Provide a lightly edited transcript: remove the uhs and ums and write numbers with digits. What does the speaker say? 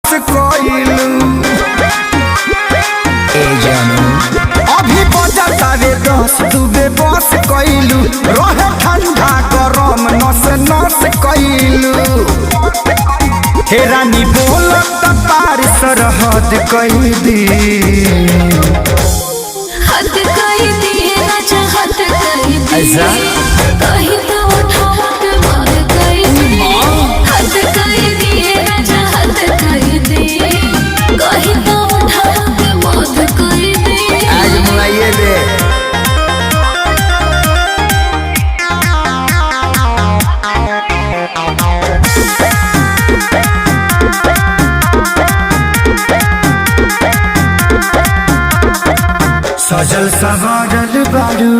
बस कोइलू ए जानू अभी बजा तारे 10 डूबे बस कोइलू रहे ठंडा गरम नस नस कोइलू हे रानी बोलत पार सरहद कई दी हद कई दी राजा हद कई दी कहीं तो उठावत मार कई दी हद कई दी राजा हद कई दी कहीं तो उठावत मार कई दी आज मुलाये दे सजल सवारल बारू